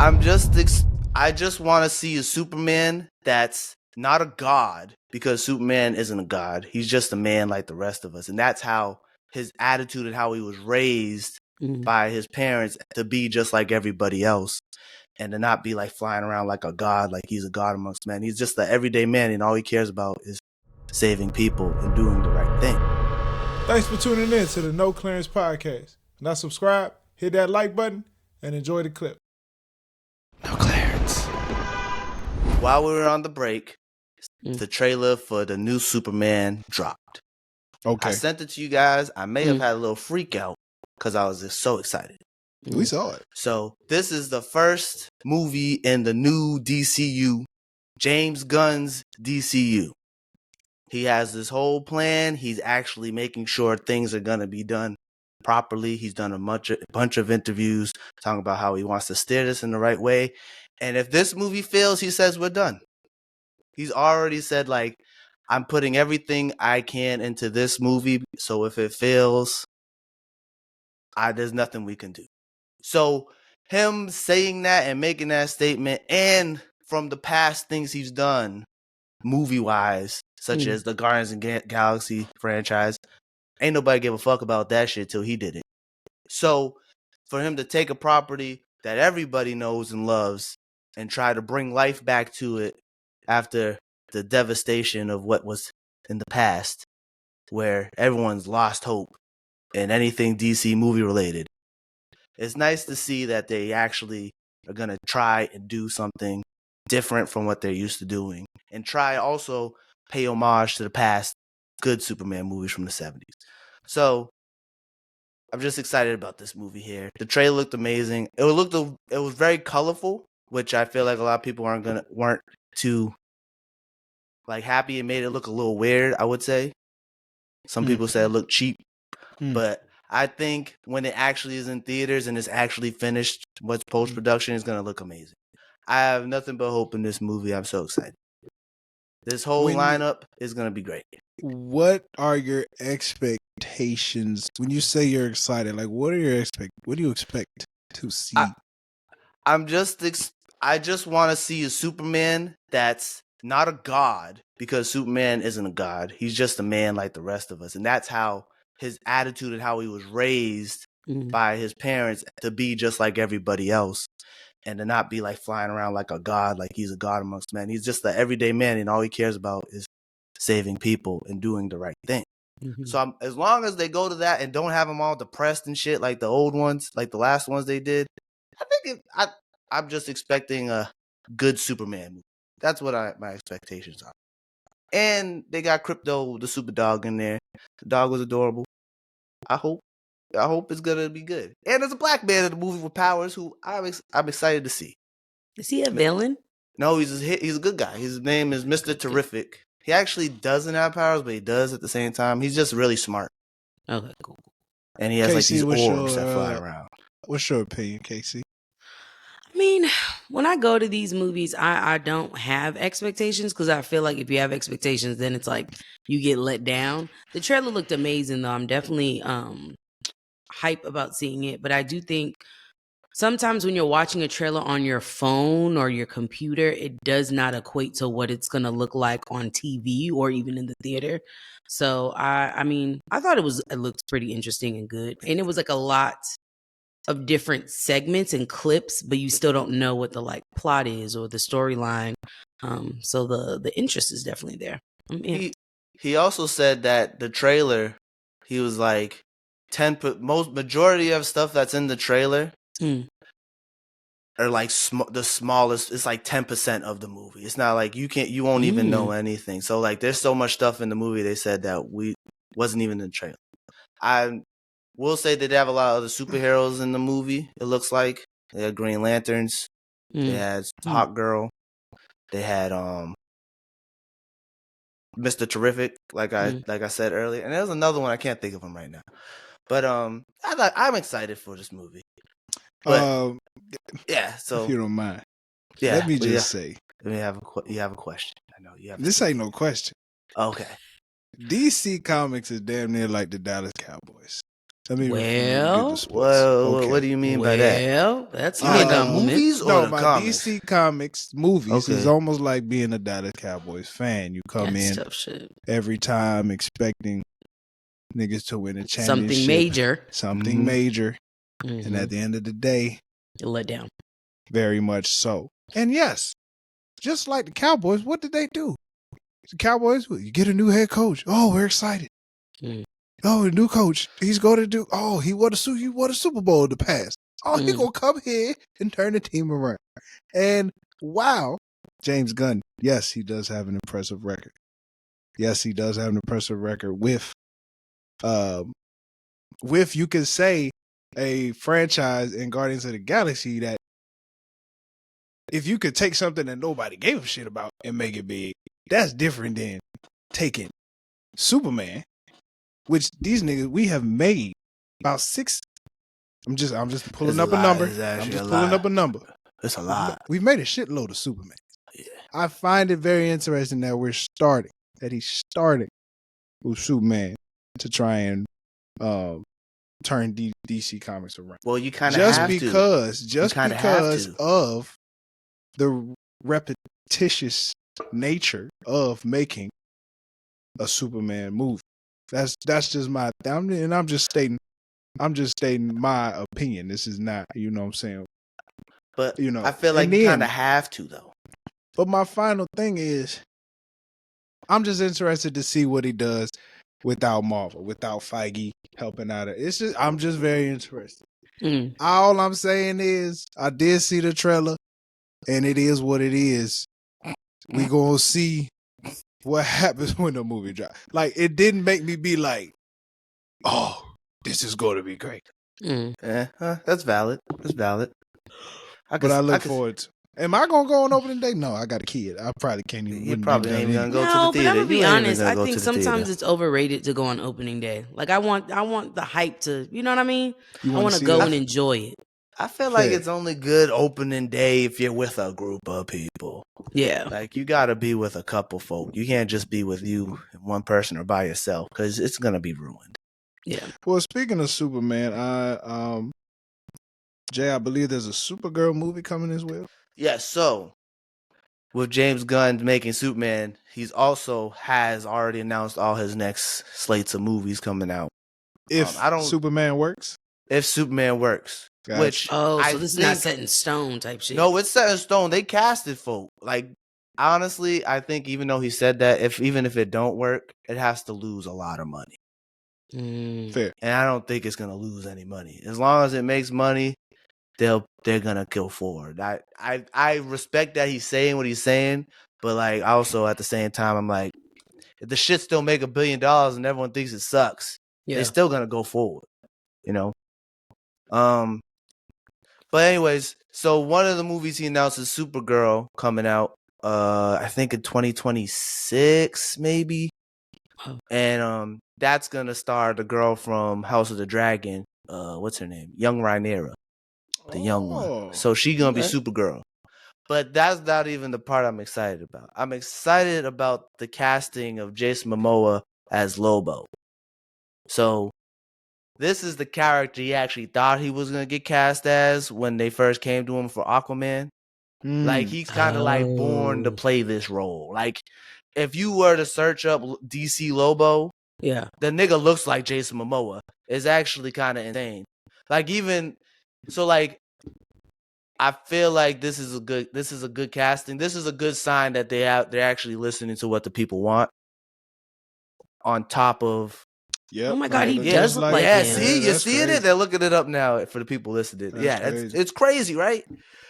I'm just I just want to see a Superman that's not a god, because Superman isn't a god. He's just a man like the rest of us, and that's how his attitude and how he was raised by his parents, to be just like everybody else, and to not be like flying around like a god, like he's a god amongst men. He's just the everyday man, and all he cares about is saving people and doing the right thing. Thanks for tuning in to the No Clearance Podcast. Now subscribe, hit that like button, and enjoy the clip. No clearance. While we were on the break, the trailer for the new Superman dropped. Okay. I sent it to you guys. I may have had a little freak out because I was just so excited. We saw it. So this is the first movie in the new DCU, James Gunn's DCU. He has this whole plan. He's actually making sure things are going to be done properly. He's done a bunch of interviews talking about how he wants to steer this in the right way. And if this movie fails, he says we're done. He's already said, like, I'm putting everything I can into this movie, so if it fails, there's nothing we can do. So him saying that and making that statement, and from the past things he's done movie-wise, such as the Guardians of the Galaxy franchise, ain't nobody give a fuck about that shit till he did it. So for him to take a property that everybody knows and loves and try to bring life back to it after the devastation of what was in the past, where everyone's lost hope in anything DC movie related, it's nice to see that they actually are going to try and do something different from what they're used to doing, and try also pay homage to the past good Superman movies from the 70s. So I'm just excited about this movie here. The trailer looked amazing. It was very colorful, which I feel like a lot of people weren't too like happy. It made it look a little weird, I would say. Some people said it looked cheap, but I think when it actually is in theaters and it's actually finished, what's post-production, is going to look amazing. I have nothing but hope in this movie. I'm so excited. This whole lineup is going to be great. What are your expectations when you say you're excited? Like, what do you expect to see? I just want to see a Superman that's not a god, because Superman isn't a god. He's just a man like the rest of us, and that's how his attitude and how he was raised by his parents, to be just like everybody else, and to not be like flying around like a god, like he's a god amongst men. He's just the everyday man, and all he cares about is saving people and doing the right thing. So as long as they go to that and don't have them all depressed and shit like the old ones, like the last ones they did, I think I'm just expecting a good Superman movie. That's what my expectations are. And they got Crypto, the super dog, in there. The dog was adorable. I hope it's gonna be good. And there's a black man in the movie with powers who I'm excited to see. Is he a villain? No, he's a good guy. His name is Mr. Terrific. He actually doesn't have powers, but he does at the same time. He's just really smart. Okay, cool. And he has like these orbs that fly around. What's your opinion, Casey? I mean, when I go to these movies, I don't have expectations, because I feel like if you have expectations, then it's like you get let down. The trailer looked amazing, though. I'm definitely hype about seeing it. But I do think sometimes when you're watching a trailer on your phone or your computer, it does not equate to what it's going to look like on TV or even in the theater. So, I mean, I thought it looked pretty interesting and good. And it was like a lot of different segments and clips, but you still don't know what the like plot is or the storyline. So the interest is definitely there. He also said that the trailer, he was like majority of stuff that's in the trailer are like the smallest. It's like 10% of the movie. It's not like you won't even know anything. So like there's so much stuff in the movie, they said, that wasn't even in the trailer. I will say that they have a lot of other superheroes in the movie. It looks like they had Green Lanterns, they had Hawk Girl, they had Mr. Terrific, like I said earlier, and there's another one, I can't think of him right now. But I'm excited for this movie. But yeah, so if you don't mind, yeah, let me just say, you have a question. I know you have. This ain't no question. Okay. DC Comics is damn near like the Dallas Cowboys. Let me get the Well, sports. Well, Okay. what do you mean by that? well, that's You an mean the compliment. movies or No, the my comics? DC Comics movies is Okay. almost like being a Dallas Cowboys fan. You come That's in tough shit. every time expecting niggas to win a championship. Something major. Something Mhm. major. Mhm. And at the end of the day, You're let down. very much so. And yes, just like the Cowboys, what did they do? The Cowboys, you get a new head coach. Oh, we're excited. Mm. Oh, a new coach. He's going to do. Oh, he won a Super Bowl in the past. Oh, he Mm. gonna come here and turn the team around. And wow, James Gunn. Yes, he does have an impressive record. Yes, he does have an impressive record with you could say a franchise in Guardians of the Galaxy that if you could take something that nobody gave a shit about and make it big, that's different than taking Superman, which these niggas we have made about 6. I'm just pulling It's a up a lot. number. It's actually I'm just a pulling lot. up a number. It's a lot. We've made a shitload of Superman. Yeah. I find it very interesting that he's starting with Superman to try and turn DC Comics around. Well, you kind of have to. Just kinda because have to. of the repetitious nature of making a Superman movie. That's just my I'm just stating my opinion. This is not, you know what I'm saying? But You know, I feel like and you then- kind of have to, though. But my final thing is, I'm just interested to see what he does without Marvel, without Feige helping out. I'm just very interested. Mm. All I'm saying is, I did see the trailer, and it is what it is. We gonna see what happens when the movie drops. Like, it didn't make me be like, oh, this is going to be great. Mm. That's valid. That's valid. But I look forward to. Am I gonna go on opening day? No, I got a kid. I probably can't even. You wouldn't probably be ain't done even anyway. gonna go to No, the but I'm theater. gonna be You ain't even honest. gonna I go think to the theater. sometimes it's overrated to go on opening day. Like I want the hype to, you know what I mean? You I wanna want to see go that? and enjoy it. I feel like Fair. it's only good opening day if you're with a group of people. Yeah. Like, you gotta be with a couple folk. You can't just be with you, one person, or by yourself, because it's gonna be ruined. Yeah. Well, speaking of Superman, Jay, I believe there's a Supergirl movie coming as well. Yeah, so with James Gunn making Superman, he's also has already announced all his next slates of movies coming out. If Superman works, if Superman works, Gotcha. which Oh, I so this is think- not set in stone type shit. No, it's set in stone. They casted folk. Like, honestly, I think even though he said that, even if it don't work, it has to lose a lot of money. Mm. fair. And I don't think it's gonna lose any money. As long as it makes money, they're gonna go forward. I respect that he's saying what he's saying, but like also at the same time, I'm like, if the shit still make $1 billion and everyone thinks it sucks, Yeah. they're still gonna go forward. You know? But anyways, so one of the movies he announced is Supergirl coming out, I think in 2026, maybe. Oh. And that's gonna star the girl from House of the Dragon. What's her name? Young Rhaenyra, the young one. So she gonna be okay. Supergirl. But that's not even the part I'm excited about. I'm excited about the casting of Jason Momoa as Lobo. So this is the character he actually thought he was gonna get cast as when they first came to him for Aquaman. Like, he's kind of like born to Oh. play this role. Like, if you were to search up DC Lobo, Yeah. the nigga looks like Jason Momoa. It's actually kind of insane. Like, even so, like, I feel like this is a good casting. This is a good sign that they're actually listening to what the people want. On top of, Yep. Oh my God, he Look does just look like yeah, him. see, you that's seeing crazy. it? They're looking it up now for the people listening. That's Yeah, crazy. it's crazy, right?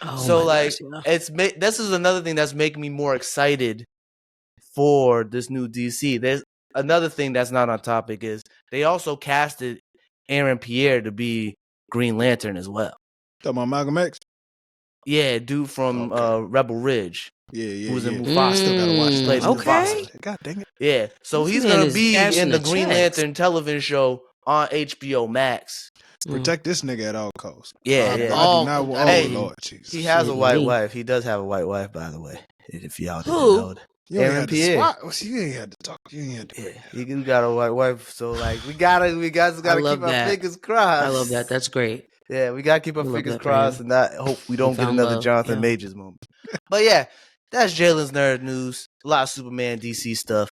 Oh So my like, gosh, yeah. this is another thing that's making me more excited for this new DC. There's another thing that's not on topic is they also casted Aaron Pierre to be Green Lantern as well. Talking about Malcolm X? Yeah, dude from Okay. Rebel Ridge. Yeah. Who was in yeah. Mufasa. Still gotta watch Played that. in Okay. Mufasa. God dang it. Yeah, so This he's man gonna is be cashing in the the Green checks. Lantern television show on HBO Max. Protect this nigga at all costs. Yeah, I yeah. do Oh, not. I Oh mean, Lord, Jesus. He has a Shit, white me. wife. He does have a white wife, by the way. If y'all didn't Who? know. You ain't Aaron had to Pierre. swap. Well, see, you ain't had to talk. You ain't had to. Yeah, you got a white wife, so like we gotta love keep our that. fingers crossed. I love that. That's great. Yeah, we gotta keep our I love fingers that for crossed him. and not hope we don't get found another love, Jonathan yeah. Majors moment. But yeah, that's Jalen's nerd news. A lot of Superman DC stuff.